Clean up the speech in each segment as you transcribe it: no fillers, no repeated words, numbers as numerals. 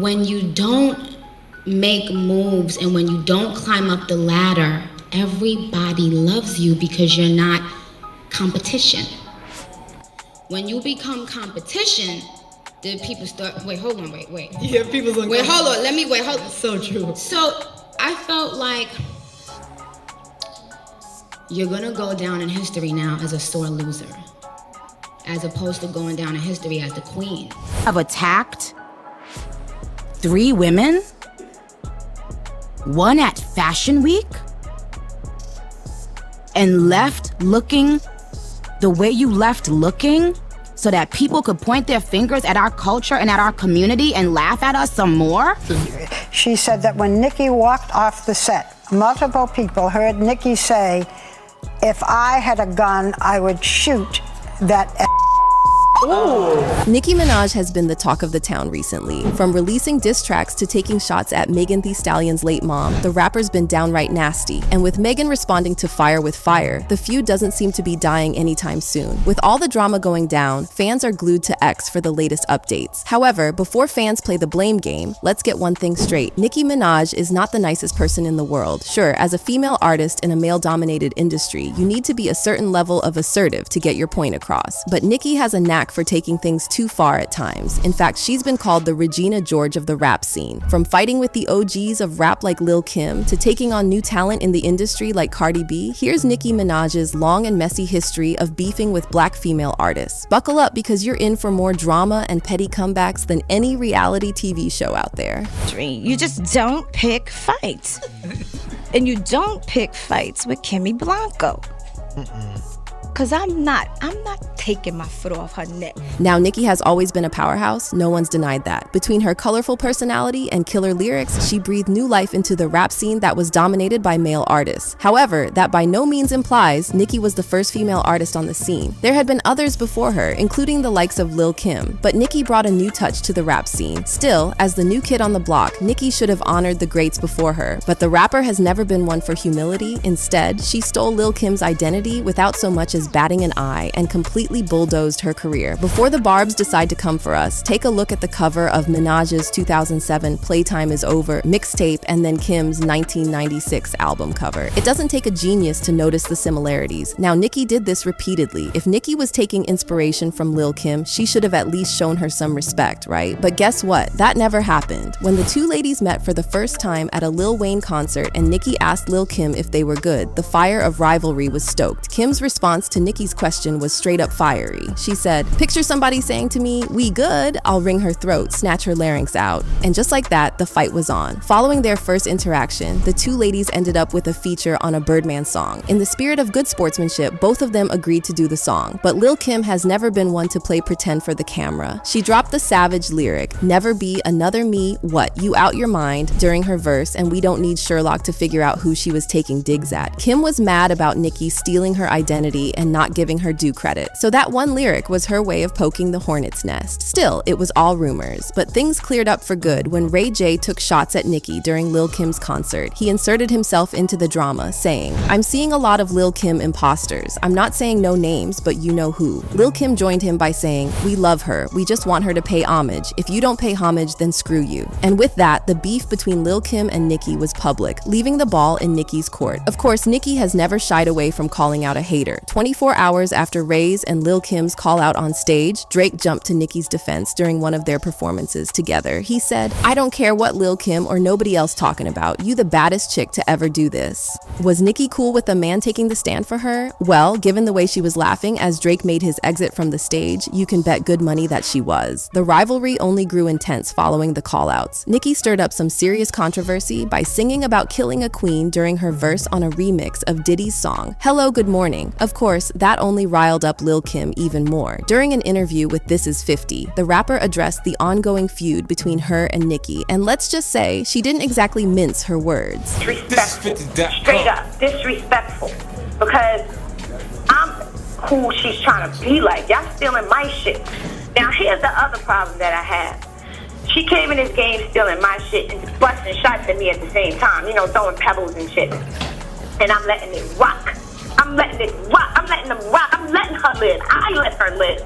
when you don't make moves and when you don't climb up the ladder, everybody loves you because you're not competition. When you become competition, the people start, wait. Yeah, people's like, hold on. That's so true. So I felt like you're gonna go down in history now as a sore loser, as opposed to going down in history as the queen. Have attacked 3 women, 1 at Fashion Week, and left looking the way you left looking so that people could point their fingers at our culture and at our community and laugh at us some more? She said that when Nicki walked off the set, multiple people heard Nicki say, "If I had a gun, I would shoot that." Ooh. Nicki Minaj has been the talk of the town recently. From releasing diss tracks to taking shots at Megan Thee Stallion's late mom, the rapper's been downright nasty. And with Megan responding to fire with fire, the feud doesn't seem to be dying anytime soon. With all the drama going down, fans are glued to X for the latest updates. However, before fans play the blame game, let's get one thing straight. Nicki Minaj is not the nicest person in the world. Sure, as a female artist in a male-dominated industry, you need to be a certain level of assertive to get your point across. But Nicki has a knack for taking things too far at times. In fact, she's been called the Regina George of the rap scene. From fighting with the OGs of rap like Lil Kim to taking on new talent in the industry like Cardi B, here's Nicki Minaj's long and messy history of beefing with black female artists. Buckle up because you're in for more drama and petty comebacks than any reality TV show out there. You just don't pick fights. And you don't pick fights with Kimmy Blanco. Cause I'm not taking my foot off her neck. Now, Nicki has always been a powerhouse. No one's denied that. Between her colorful personality and killer lyrics, she breathed new life into the rap scene that was dominated by male artists. However, that by no means implies Nicki was the first female artist on the scene. There had been others before her, including the likes of Lil Kim, but Nicki brought a new touch to the rap scene. Still, as the new kid on the block, Nicki should have honored the greats before her, but the rapper has never been one for humility. Instead, she stole Lil Kim's identity without so much as batting an eye and completely bulldozed her career. Before the barbs decide to come for us, take a look at the cover of Minaj's 2007 Playtime Is Over mixtape and then Kim's 1996 album cover. It doesn't take a genius to notice the similarities. Now, Nicki did this repeatedly. If Nicki was taking inspiration from Lil Kim, she should have at least shown her some respect, right? But guess what? That never happened. When the two ladies met for the first time at a Lil Wayne concert and Nicki asked Lil Kim if they were good, the fire of rivalry was stoked. Kim's response to Nicki's question was straight up fiery. She said, "Picture somebody saying to me, 'We good,' I'll wring her throat, snatch her larynx out." And just like that, the fight was on. Following their first interaction, the two ladies ended up with a feature on a Birdman song. In the spirit of good sportsmanship, both of them agreed to do the song. But Lil Kim has never been one to play pretend for the camera. She dropped the savage lyric, "Never be another me, what, you out your mind," during her verse, and we don't need Sherlock to figure out who she was taking digs at. Kim was mad about Nicki stealing her identity and not giving her due credit. So that one lyric was her way of poking the hornet's nest. Still, it was all rumors, but things cleared up for good when Ray J took shots at Nicki during Lil Kim's concert. He inserted himself into the drama, saying, "I'm seeing a lot of Lil Kim imposters. I'm not saying no names, but you know who." Lil Kim joined him by saying, "We love her. We just want her to pay homage. If you don't pay homage, then screw you." And with that, the beef between Lil Kim and Nicki was public, leaving the ball in Nicki's court. Of course, Nicki has never shied away from calling out a hater. 24 hours after Ray's and Lil Kim's call out on stage, Drake jumped to Nicki's defense during one of their performances together. He said, "I don't care what Lil Kim or nobody else talking about. You the baddest chick to ever do this." Was Nicki cool with a man taking the stand for her? Well, given the way she was laughing as Drake made his exit from the stage, you can bet good money that she was. The rivalry only grew intense following the call-outs. Nicki stirred up some serious controversy by singing about killing a queen during her verse on a remix of Diddy's song, "Hello, Good Morning." Of course, that only riled up Lil Kim even more. During an interview with This Is 50, the rapper addressed the ongoing feud between her and Nicki, and let's just say she didn't exactly mince her words. Disrespectful. Straight up, disrespectful. Because I'm who she's trying to be like. Y'all stealing my shit. Now here's the other problem that I have. She came in this game stealing my shit and busting shots at me at the same time, you know, throwing pebbles and shit. And I'm letting it rock. I'm letting it rock. I'm letting them rock. I'm letting her live. I let her live.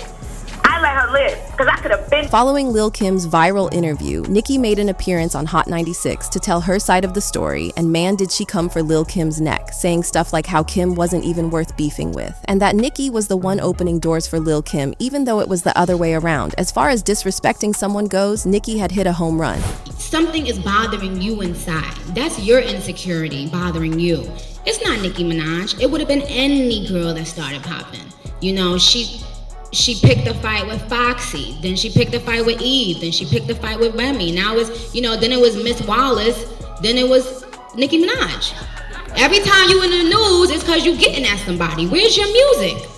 I let her live, because I could have been. Following Lil Kim's viral interview, Nicki made an appearance on Hot 96 to tell her side of the story, and man did she come for Lil Kim's neck, saying stuff like how Kim wasn't even worth beefing with, and that Nicki was the one opening doors for Lil Kim, even though it was the other way around. As far as disrespecting someone goes, Nicki had hit a home run. Something is bothering you inside. That's your insecurity bothering you. It's not Nicki Minaj. It would have been any girl that started popping. You know, she picked a fight with Foxy, then she picked a fight with Eve, then she picked a fight with Remy. Now it's, then it was Miss Wallace, then it was Nicki Minaj. Every time you in the news, it's because you getting at somebody. Where's your music?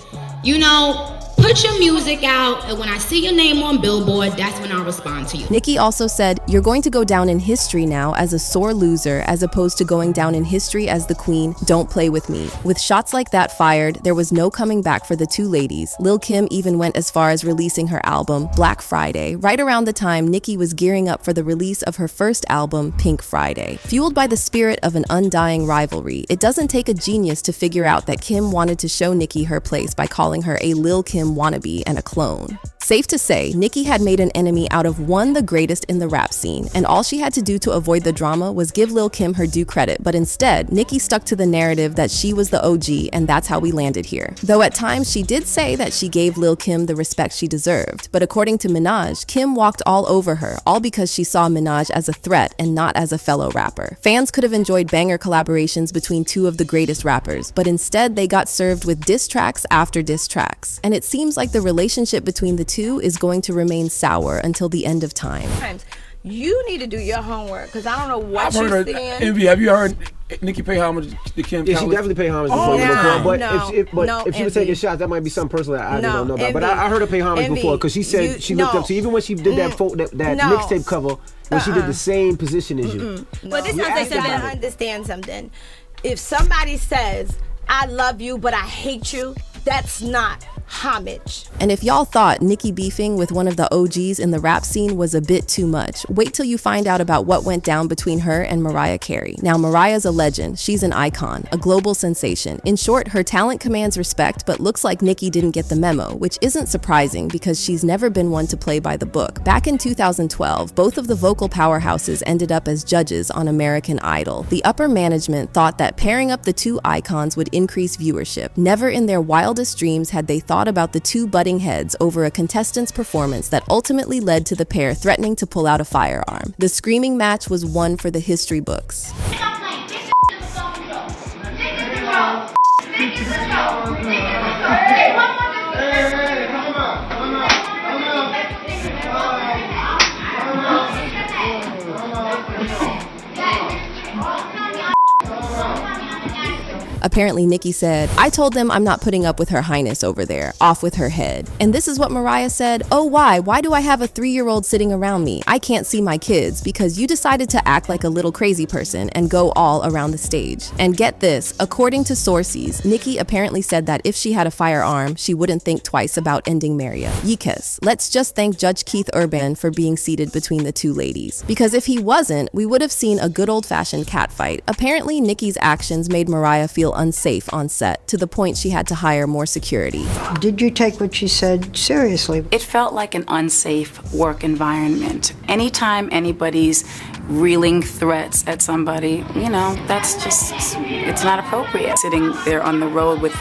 Put your music out, and when I see your name on Billboard, that's when I'll respond to you. Nicki also said, "You're going to go down in history now as a sore loser as opposed to going down in history as the queen. Don't play with me." With shots like that fired, there was no coming back for the two ladies. Lil Kim even went as far as releasing her album, Black Friday, right around the time Nicki was gearing up for the release of her first album, Pink Friday. Fueled by the spirit of an undying rivalry, it doesn't take a genius to figure out that Kim wanted to show Nicki her place by calling her a Lil Kim wannabe and a clone. Safe to say, Nicki had made an enemy out of one the greatest in the rap scene, and all she had to do to avoid the drama was give Lil Kim her due credit, but instead, Nicki stuck to the narrative that she was the OG, and that's how we landed here. Though at times she did say that she gave Lil Kim the respect she deserved, but according to Minaj, Kim walked all over her, all because she saw Minaj as a threat and not as a fellow rapper. Fans could have enjoyed banger collaborations between two of the greatest rappers, but instead they got served with diss tracks after diss tracks, and it seems like the relationship between the two is going to remain sour until the end of time. You need to do your homework, because I don't know what you're saying. Envy, have you heard Nicki pay homage to Kim? Yeah, she definitely paid homage before. But if she was taking shots, that might be something personal that I don't know about. But I heard her pay homage before, because she said she looked up to, even when she did that mixtape cover, when she did the same position as you. But this is something I understand something. If somebody says, "I love you, but I hate you," that's not homage. And if y'all thought Nicki beefing with one of the OGs in the rap scene was a bit too much, wait till you find out about what went down between her and Mariah Carey. Now, Mariah's a legend. She's an icon, a global sensation. In short, her talent commands respect, but looks like Nicki didn't get the memo, which isn't surprising because she's never been one to play by the book. Back in 2012, both of the vocal powerhouses ended up as judges on American Idol. The upper management thought that pairing up the two icons would increase viewership. Never in their wildest dreams had they thought about the two butting heads over a contestant's performance that ultimately led to the pair threatening to pull out a firearm. The screaming match was one for the history books. Apparently, Nicki said, "I told them I'm not putting up with her highness over there. Off with her head." And this is what Mariah said, "Oh, why? Why do I have a 3-year-old sitting around me? I can't see my kids because you decided to act like a little crazy person and go all around the stage." And get this, according to sources, Nicki apparently said that if she had a firearm, she wouldn't think twice about ending Maria. Yikes. Let's just thank Judge Keith Urban for being seated between the two ladies. Because if he wasn't, we would have seen a good old-fashioned catfight. Apparently, Nicki's actions made Mariah feel unsafe on set, to the point she had to hire more security. Did you take what she said seriously? It felt like an unsafe work environment. Anytime anybody's reeling threats at somebody, that's just, it's not appropriate. Sitting there on the road with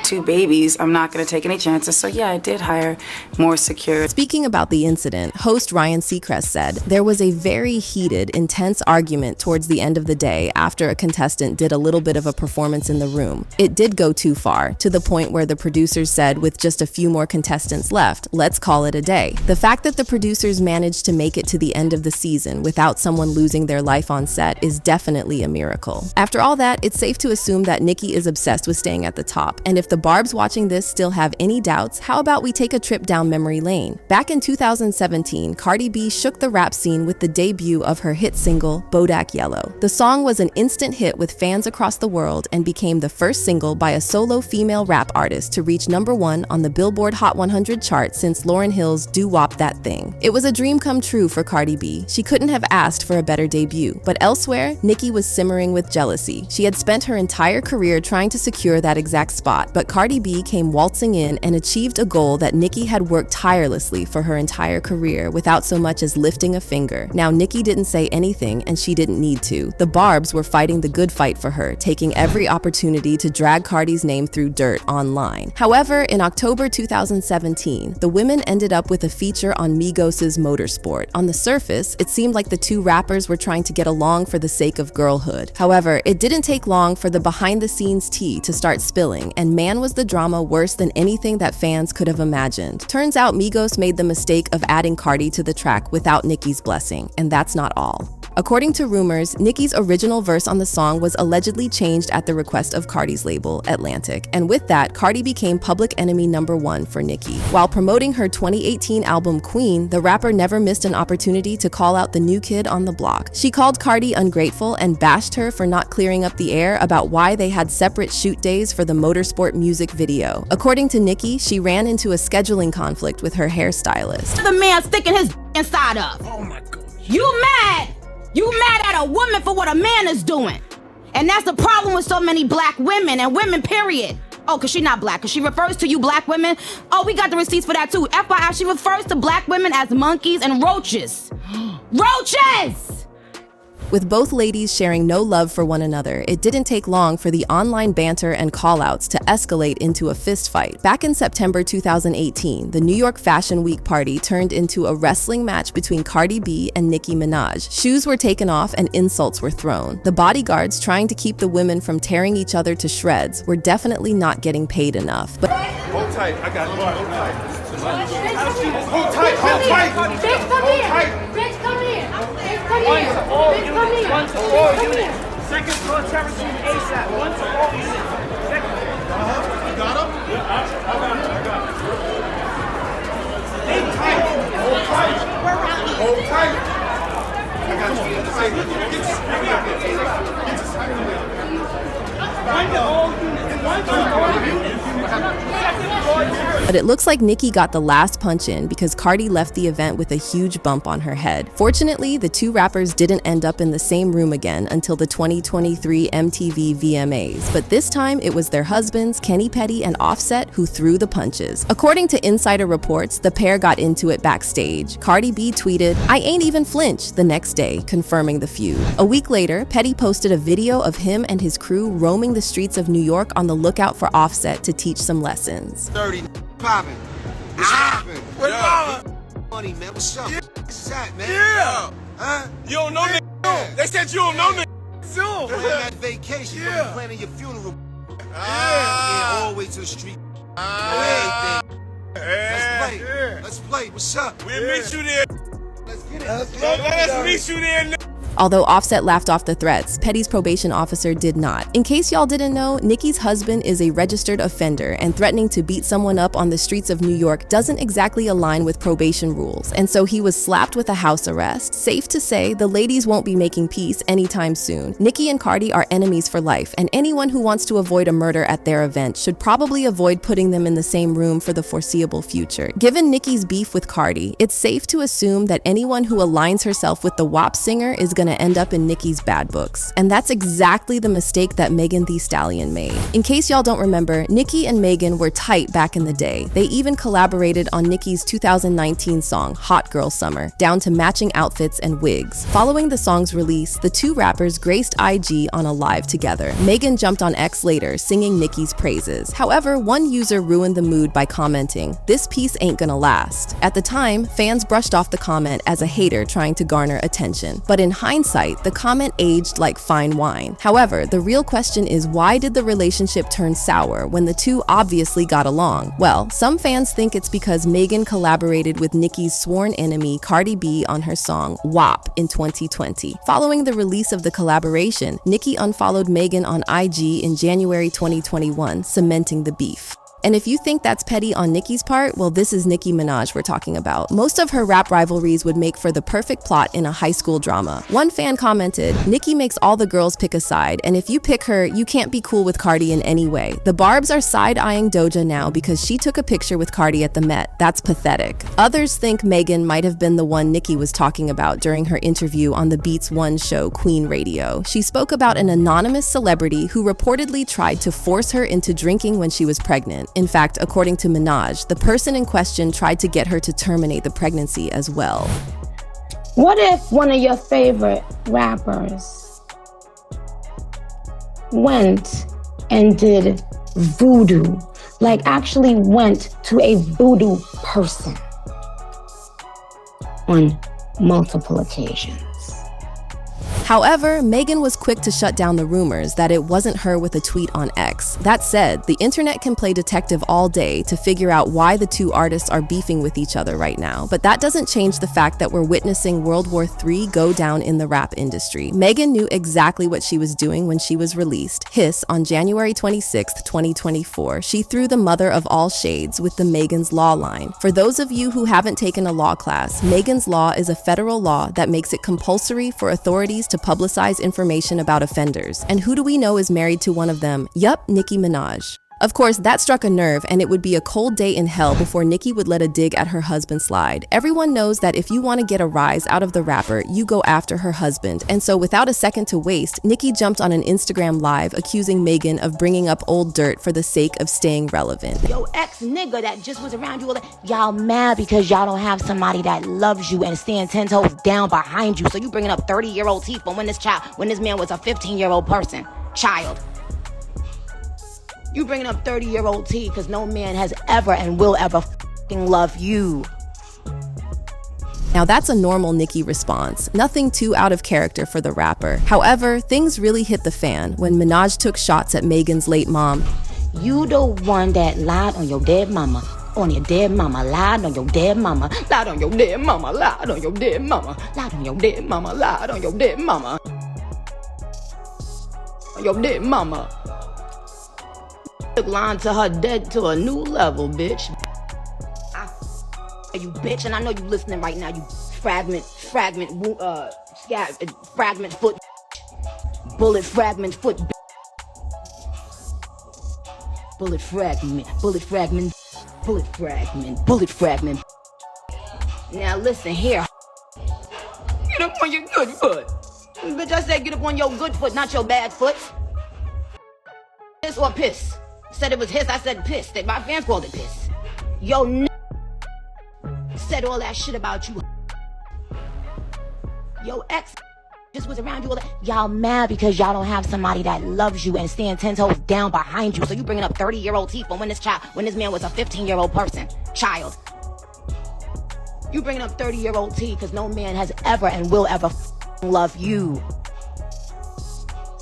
2 babies, I'm not going to take any chances. So yeah, I did hire more security. Speaking about the incident, host Ryan Seacrest said, "There was a very heated, intense argument towards the end of the day after a contestant did a little bit of a performance in the room. It did go too far, to the point where the producers said with just a few more contestants left, let's call it a day." The fact that the producers managed to make it to the end of the season without someone losing their life on set is definitely a miracle. After all that, it's safe to assume that Nicki is obsessed with staying at the top. And if the Barbs watching this still have any doubts, how about we take a trip down memory lane? Back in 2017, Cardi B shook the rap scene with the debut of her hit single, Bodak Yellow. The song was an instant hit with fans across the world and became the first single by a solo female rap artist to reach #1 on the Billboard Hot 100 chart since Lauryn Hill's Do Wop That Thing. It was a dream come true for Cardi B. She couldn't have asked for a better debut. But elsewhere, Nicki was simmering with jealousy. She had spent her entire career trying to secure that exact spot, but But Cardi B came waltzing in and achieved a goal that Nicki had worked tirelessly for her entire career without so much as lifting a finger. Now, Nicki didn't say anything, and she didn't need to. The Barbs were fighting the good fight for her, taking every opportunity to drag Cardi's name through dirt online. However, in October 2017, the women ended up with a feature on Migos' Motorsport. On the surface, it seemed like the two rappers were trying to get along for the sake of girlhood. However, it didn't take long for the behind-the-scenes tea to start spilling, and man was the drama worse than anything that fans could have imagined. Turns out Migos made the mistake of adding Cardi to the track without Nicki's blessing, and that's not all. According to rumors, Nicki's original verse on the song was allegedly changed at the request of Cardi's label, Atlantic, and with that, Cardi became public enemy #1 for Nicki. While promoting her 2018 album Queen, the rapper never missed an opportunity to call out the new kid on the block. She called Cardi ungrateful and bashed her for not clearing up the air about why they had separate shoot days for the Motorsport music video. According to Nicki, she ran into a scheduling conflict with her hairstylist. The man sticking his inside of. Oh my God. You mad? You mad at a woman for what a man is doing. And that's the problem with so many black women and women, period. Oh, because she's not black. Because she refers to you black women. Oh, we got the receipts for that too. FYI, she refers to black women as monkeys and roaches. Roaches! With both ladies sharing no love for one another, it didn't take long for the online banter and call-outs to escalate into a fist fight. Back in September 2018, the New York Fashion Week party turned into a wrestling match between Cardi B and Nicki Minaj. Shoes were taken off and insults were thrown. The bodyguards trying to keep the women from tearing each other to shreds were definitely not getting paid enough. But hold tight, I got it. Hold tight. Hold tight, hold tight. Bitch, come here. Bitch, come here. One to all units. One to all units. Second floor terrace room ASAP. One to all units. Second. You got him? Yeah, I got it. Stay tight. Hold tight. Hold tight. I got you. One to all units. One to all units. But it looks like Nicki got the last punch in because Cardi left the event with a huge bump on her head. Fortunately, the two rappers didn't end up in the same room again until the 2023 MTV VMAs, but this time it was their husbands, Kenny Petty and Offset, who threw the punches. According to insider reports, the pair got into it backstage. Cardi B tweeted, "I ain't even flinch," the next day, confirming the feud. A week later, Petty posted a video of him and his crew roaming the streets of New York on the lookout for Offset to teach some lessons. 30 poppin'. What's happening? Money, man. What's up? What's that, man? Yeah. Huh? You don't know nigga. Yeah. They said you don't know nigga. Soon. Plan that vacation. Yeah. You planning your funeral. Yeah. All the way to the street. Everything. Let's play. Yeah. Let's play. What's up? We'll meet you there. Let's get it. Let's meet you there, nigga. Although Offset laughed off the threats, Petty's probation officer did not. In case y'all didn't know, Nicki's husband is a registered offender, and threatening to beat someone up on the streets of New York doesn't exactly align with probation rules, and so he was slapped with a house arrest. Safe to say, the ladies won't be making peace anytime soon. Nicki and Cardi are enemies for life, and anyone who wants to avoid a murder at their event should probably avoid putting them in the same room for the foreseeable future. Given Nicki's beef with Cardi, it's safe to assume that anyone who aligns herself with the WAP singer is gonna end up in Nicki's bad books. And that's exactly the mistake that Megan Thee Stallion made. In case y'all don't remember, Nicki and Megan were tight back in the day. They even collaborated on Nicki's 2019 song, Hot Girl Summer, down to matching outfits and wigs. Following the song's release, the two rappers graced IG on a live together. Megan jumped on X later, singing Nicki's praises. However, one user ruined the mood by commenting, "This piece ain't gonna last." At the time, fans brushed off the comment as a hater trying to garner attention. But in hindsight, the comment aged like fine wine. However, the real question is, why did the relationship turn sour when the two obviously got along? Well, some fans think it's because Megan collaborated with Nicki's sworn enemy Cardi B on her song WAP in 2020. Following the release of the collaboration, Nicki unfollowed Megan on IG in January 2021, cementing the beef. And if you think that's petty on Nicki's part, well, this is Nicki Minaj we're talking about. Most of her rap rivalries would make for the perfect plot in a high school drama. One fan commented, "Nicki makes all the girls pick a side, and if you pick her, you can't be cool with Cardi in any way. The Barbs are side-eyeing Doja now because she took a picture with Cardi at the Met. That's pathetic." Others think Megan might have been the one Nicki was talking about during her interview on the Beats One show, Queen Radio. She spoke about an anonymous celebrity who reportedly tried to force her into drinking when she was pregnant. In fact, according to Minaj, the person in question tried to get her to terminate the pregnancy as well. What if one of your favorite rappers went and did voodoo? Like actually went to a voodoo person on multiple occasions. However, Megan was quick to shut down the rumors that it wasn't her with a tweet on X. That said, the internet can play detective all day to figure out why the two artists are beefing with each other right now. But that doesn't change the fact that we're witnessing World War III go down in the rap industry. Megan knew exactly what she was doing when she was released. Hiss, on January 26, 2024, she threw the mother of all shades with the Megan's Law line. For those of you who haven't taken a law class, Megan's Law is a federal law that makes it compulsory for authorities to publicize information about offenders. And who do we know is married to one of them? Yup, Nicki Minaj. Of course, that struck a nerve, and it would be a cold day in hell before Nicki would let a dig at her husband slide. Everyone knows that if you want to get a rise out of the rapper, you go after her husband. And so without a second to waste, Nicki jumped on an Instagram live accusing Megan of bringing up old dirt for the sake of staying relevant. Yo, ex-nigga that just was around you all that, y'all mad because y'all don't have somebody that loves you and stand 10 toes down behind you. So you bringing up 30-year-old teeth from when this man was a 15-year-old child. You bringing up 30-year-old tea because no man has ever and will ever f***ing love you. Now that's a normal Nicki response, nothing too out of character for the rapper. However, things really hit the fan when Minaj took shots at Megan's late mom. You the one that lied on your dead mama. On your dead mama, lied on your dead mama. Lied on your dead mama, lied on your dead mama. Lied on your dead mama, lied on your dead mama. On your dead mama. Took lying to her dead to a new level, bitch. You bitch, and I know you listening right now, you fragment foot, bullet fragment foot, bullet fragment. Now listen here. Get up on your good foot. Bitch, I said get up on your good foot, not your bad foot. Piss or piss? Said it was hiss, I said piss. My fans called it piss. Yo, said all that shit about you. Yo, ex just was around you all that. Y'all mad because y'all don't have somebody that loves you and stand 10 toes down behind you. So you bringing up 30-year-old teeth from when this man was a 15-year-old child. You bringing up 30-year-old tea because no man has ever and will ever love you.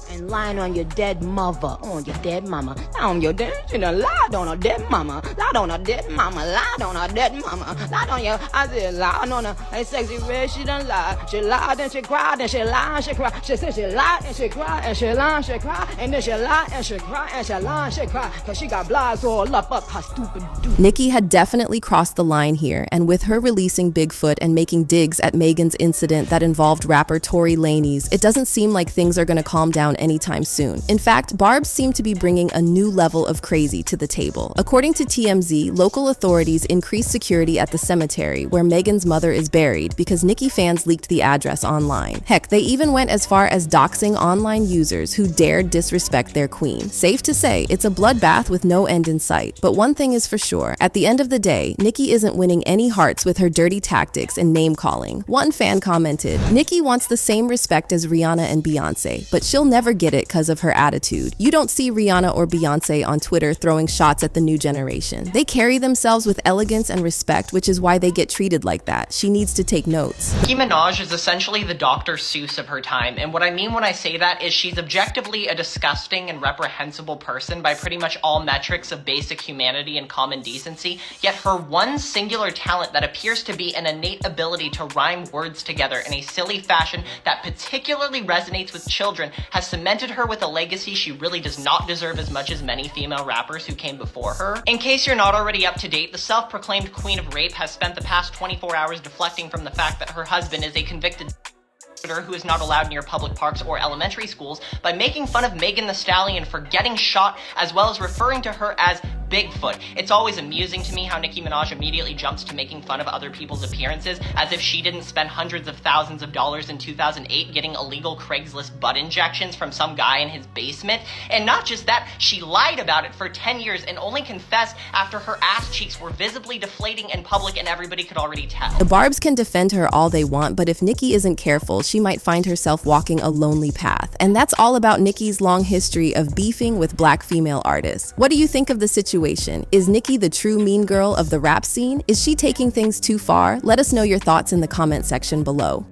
And lying on your dead mother, on your dead mama, on your dead, she done lied on her dead mama, lied on her dead mama, lied on her dead mama, lied on your, I said lied on her, hey sexy red, she done lied, she lied and she cried and she lied and she cried, she said she lied and she cried and she lied and she cried, and then she lied and she cried and she lied and she cried, cause she got blinds all up her stupid dude. Nicki had definitely crossed the line here, and with her releasing Bigfoot and making digs at Megan's incident that involved rapper Tory Lanez, it doesn't seem like things are gonna calm down anytime soon. In fact, Barbs seem to be bringing a new level of crazy to the table. According to TMZ, local authorities increased security at the cemetery where Megan's mother is buried because Nicki fans leaked the address online. Heck, they even went as far as doxing online users who dared disrespect their queen. Safe to say, it's a bloodbath with no end in sight. But one thing is for sure, at the end of the day, Nicki isn't winning any hearts with her dirty tactics and name-calling. One fan commented, "Nicki wants the same respect as Rihanna and Beyonce, but she'll never get it because of her attitude. You don't see Rihanna or Beyonce on Twitter throwing shots at the new generation. They carry themselves with elegance and respect, which is why they get treated like that. She needs to take notes." Nicki Minaj is essentially the Dr. Seuss of her time, and what I mean when I say that is she's objectively a disgusting and reprehensible person by pretty much all metrics of basic humanity and common decency, yet her one singular talent that appears to be an innate ability to rhyme words together in a silly fashion that particularly resonates with children has cemented cemented her with a legacy she really does not deserve as much as many female rappers who came before her. In case you're not already up to date, the self-proclaimed queen of rape has spent the past 24 hours deflecting from the fact that her husband is a convicted who is not allowed near public parks or elementary schools by making fun of Megan Thee Stallion for getting shot, as well as referring to her as Bigfoot. It's always amusing to me how Nicki Minaj immediately jumps to making fun of other people's appearances, as if she didn't spend hundreds of thousands of dollars in 2008 getting illegal Craigslist butt injections from some guy in his basement. And not just that, she lied about it for 10 years and only confessed after her ass cheeks were visibly deflating in public and everybody could already tell. The Barbs can defend her all they want, but if Nicki isn't careful, she might find herself walking a lonely path. And that's all about Nicki's long history of beefing with black female artists. What do you think of the situation? Is Nicki the true mean girl of the rap scene? Is she taking things too far? Let us know your thoughts in the comment section below.